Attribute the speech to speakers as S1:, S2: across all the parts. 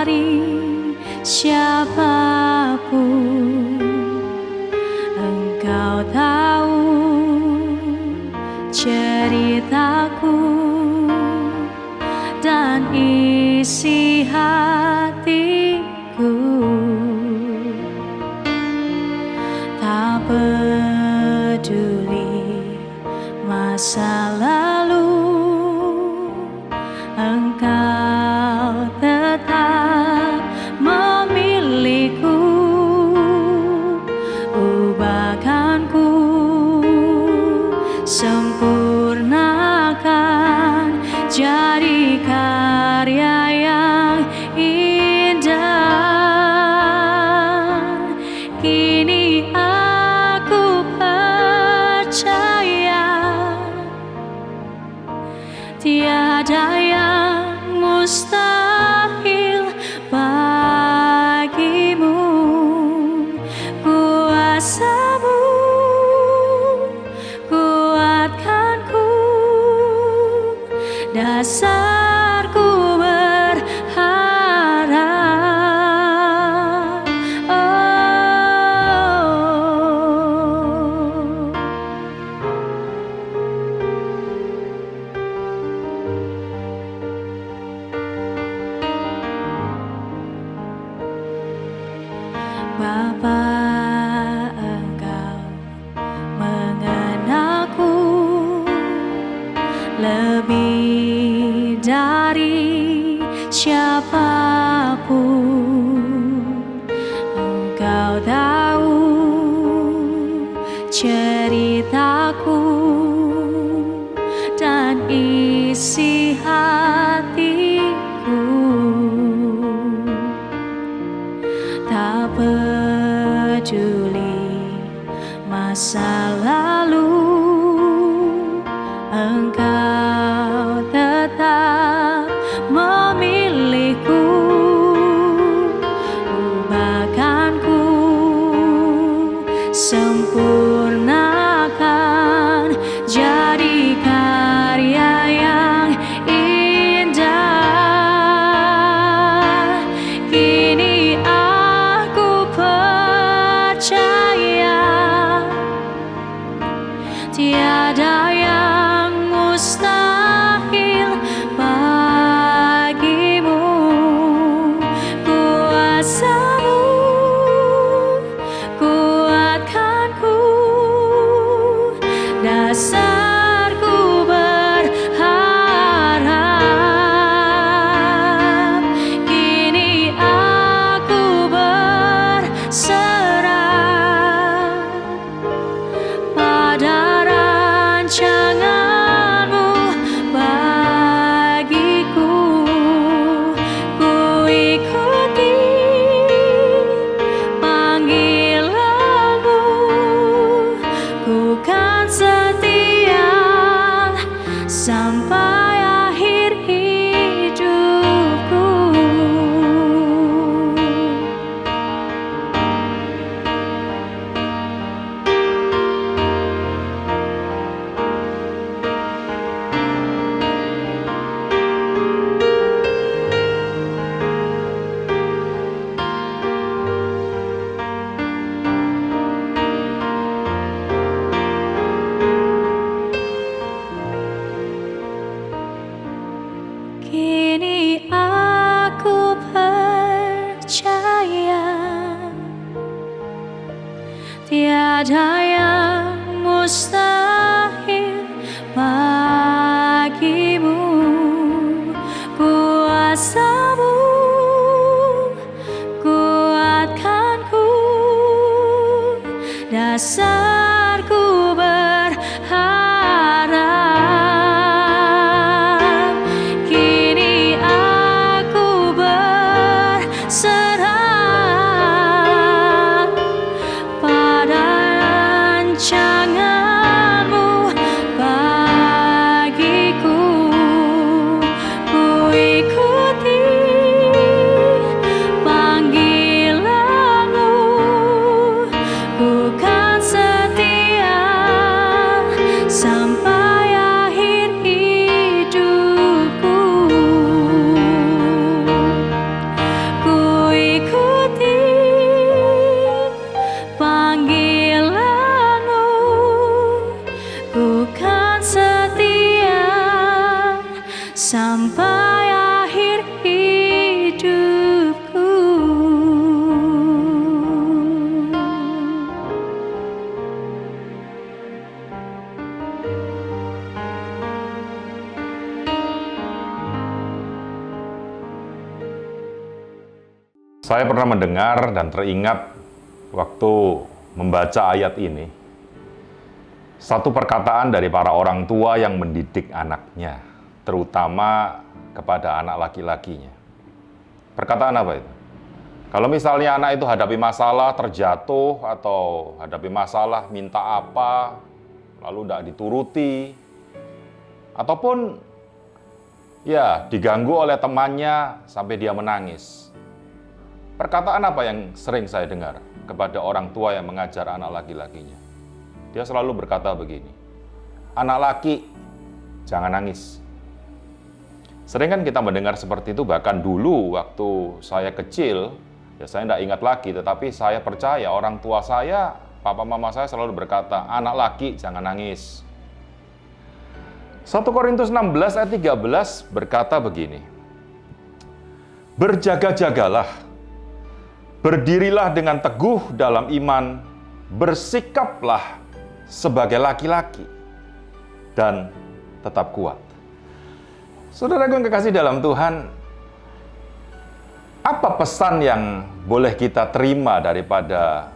S1: dari siapapun. Engkau tahu ceritaku dan isi hatiku. Tak peduli masa lalu, Engkau tetap memilihku. Ubahkanku, sempurnakan jadi karya yang indah. Kini aku percaya tiada yang mustahil bagimu. Kuasamu kuatkanku, dasarku berharap. Bapa, Engkau mengenalku lebih dari siapapun. Engkau tahu ceritaku dan isi hatiku. Tak peduli masa lalu, Engkau tetap memilihku. Ubahkanku, sempurnakan jadi karya yang indah. Kini aku percaya tiada yang mustahil bagimu. Kuasamu kuatkanku, dasarku berharap. Kini aku berserah pada rancanganmu bagiku. Ku ikuti panggilanmu, ku kan setia sampai akhir hidupku. Kini aku percaya tiada yang mustahil bagimu. Kuasamu kuatkanku, dasarku berharap. Kini aku berserah pada rancanganmu bagiku. Ku ikuti panggilanmu, ku kan
S2: Saya pernah mendengar dan teringat waktu membaca ayat ini, satu perkataan dari para orang tua yang mendidik anaknya, terutama kepada anak laki-lakinya. Perkataan apa itu? Kalau misalnya anak itu hadapi masalah, terjatuh, atau hadapi masalah, minta apa, lalu tidak dituruti, ataupun ya diganggu oleh temannya sampai dia menangis. Perkataan apa yang sering saya dengar kepada orang tua yang mengajar anak laki-lakinya? Dia selalu berkata begini, anak laki, jangan nangis. Sering kan kita mendengar seperti itu, bahkan dulu waktu saya kecil, ya saya tidak ingat lagi, tetapi saya percaya orang tua saya, papa mama saya selalu berkata, anak laki, jangan nangis. 1 Korintus 16 ayat 13 berkata begini, berjaga-jagalah, berdirilah dengan teguh dalam iman, bersikaplah sebagai laki-laki, dan tetap kuat. Saudaraku yang kekasih dalam Tuhan, apa pesan yang boleh kita terima daripada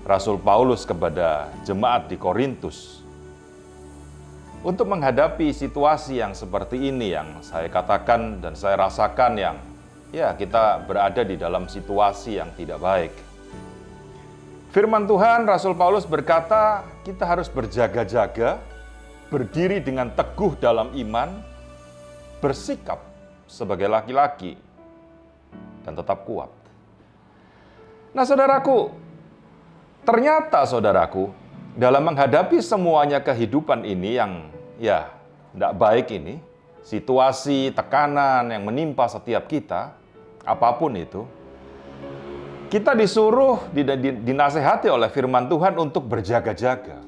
S2: Rasul Paulus kepada jemaat di Korintus untuk menghadapi situasi yang seperti ini yang saya katakan dan saya rasakan, yang ya, kita berada di dalam situasi yang tidak baik. Firman Tuhan, Rasul Paulus berkata, kita harus berjaga-jaga, berdiri dengan teguh dalam iman, bersikap sebagai laki-laki, dan tetap kuat. Nah, saudaraku, ternyata saudaraku, dalam menghadapi semuanya kehidupan ini yang ya tidak baik ini, situasi, tekanan yang menimpa setiap kita, apapun itu, kita disuruh, dinasehati oleh firman Tuhan untuk berjaga-jaga.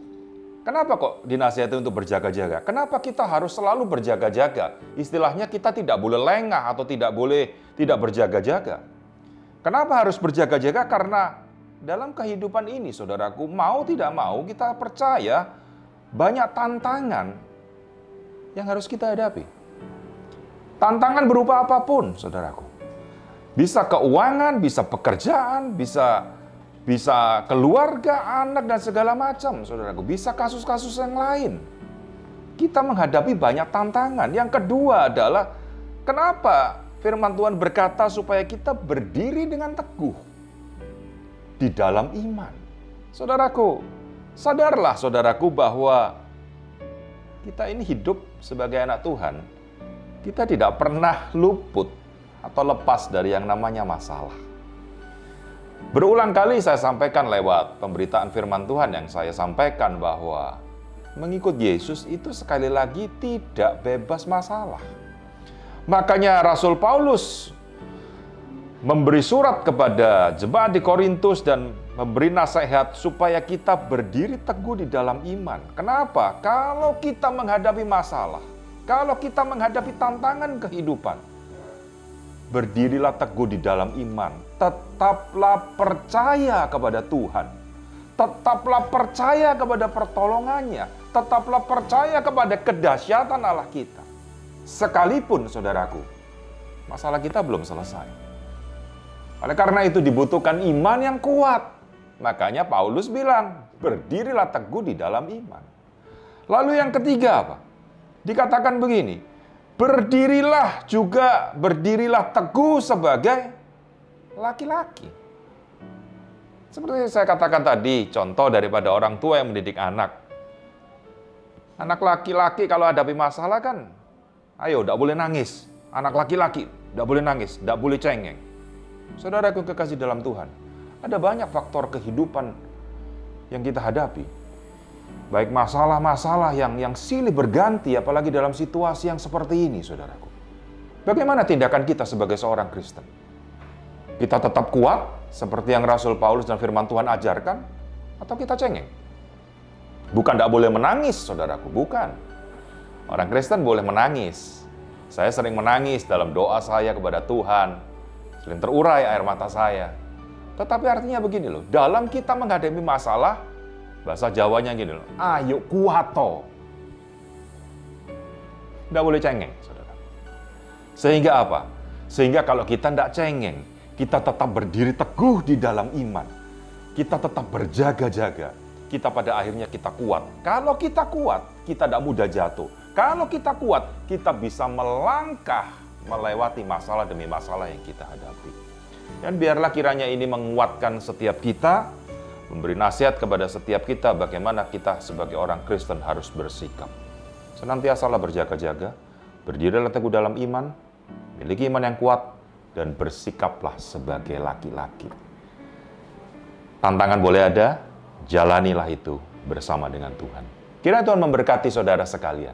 S2: Kenapa kok dinasehati untuk berjaga-jaga? Kenapa kita harus selalu berjaga-jaga? Istilahnya kita tidak boleh lengah atau tidak boleh tidak berjaga-jaga. Kenapa harus berjaga-jaga? Karena dalam kehidupan ini, saudaraku, mau tidak mau kita percaya banyak tantangan yang harus kita hadapi. Tantangan berupa apapun, saudaraku. Bisa keuangan, bisa pekerjaan, bisa keluarga, anak, dan segala macam, saudaraku. Bisa kasus-kasus yang lain. Kita menghadapi banyak tantangan. Yang kedua adalah, kenapa firman Tuhan berkata supaya kita berdiri dengan teguh di dalam iman. Saudaraku, sadarlah saudaraku bahwa kita ini hidup sebagai anak Tuhan. Kita tidak pernah luput atau lepas dari yang namanya masalah. Berulang kali saya sampaikan lewat pemberitaan firman Tuhan yang saya sampaikan bahwa mengikut Yesus itu sekali lagi tidak bebas masalah. Makanya Rasul Paulus memberi surat kepada jemaat di Korintus dan memberi nasihat supaya kita berdiri teguh di dalam iman. Kenapa? Kalau kita menghadapi masalah, kalau kita menghadapi tantangan kehidupan, berdirilah teguh di dalam iman. Tetaplah percaya kepada Tuhan. Tetaplah percaya kepada pertolongannya. Tetaplah percaya kepada kedahsyatan Allah kita. Sekalipun, saudaraku, masalah kita belum selesai. Oleh karena itu dibutuhkan iman yang kuat. Makanya Paulus bilang, berdirilah teguh di dalam iman. Lalu yang ketiga apa? Dikatakan begini, berdirilah teguh sebagai laki-laki. Seperti saya katakan tadi, contoh daripada orang tua yang mendidik anak. Anak laki-laki kalau hadapi masalah kan, ayo, tidak boleh nangis. Anak laki-laki, tidak boleh nangis, tidak boleh cengeng. Saudaraku kekasih dalam Tuhan, ada banyak faktor kehidupan yang kita hadapi. Baik masalah-masalah yang silih berganti, apalagi dalam situasi yang seperti ini, saudaraku. Bagaimana tindakan kita sebagai seorang Kristen? Kita tetap kuat, seperti yang Rasul Paulus dan firman Tuhan ajarkan, atau kita cengeng? Bukan tidak boleh menangis, saudaraku, bukan. Orang Kristen boleh menangis. Saya sering menangis dalam doa saya kepada Tuhan, sering terurai air mata saya. Tetapi artinya begini loh, dalam kita menghadapi masalah, bahasa Jawanya gini loh, ayo kuato. Tidak boleh cengeng, saudara. Sehingga apa? Sehingga kalau kita tidak cengeng, kita tetap berdiri teguh di dalam iman. Kita tetap berjaga-jaga. Kita pada akhirnya kita kuat. Kalau kita kuat, kita tidak mudah jatuh. Kalau kita kuat, kita bisa melangkah melewati masalah demi masalah yang kita hadapi. Dan biarlah kiranya ini menguatkan setiap kita, memberi nasihat kepada setiap kita bagaimana kita sebagai orang Kristen harus bersikap. Senantiasalah berjaga-jaga, berdirilah teguh dalam iman, miliki iman yang kuat, dan bersikaplah sebagai laki-laki. Tantangan boleh ada, jalanilah itu bersama dengan Tuhan. Kiranya Tuhan memberkati saudara sekalian.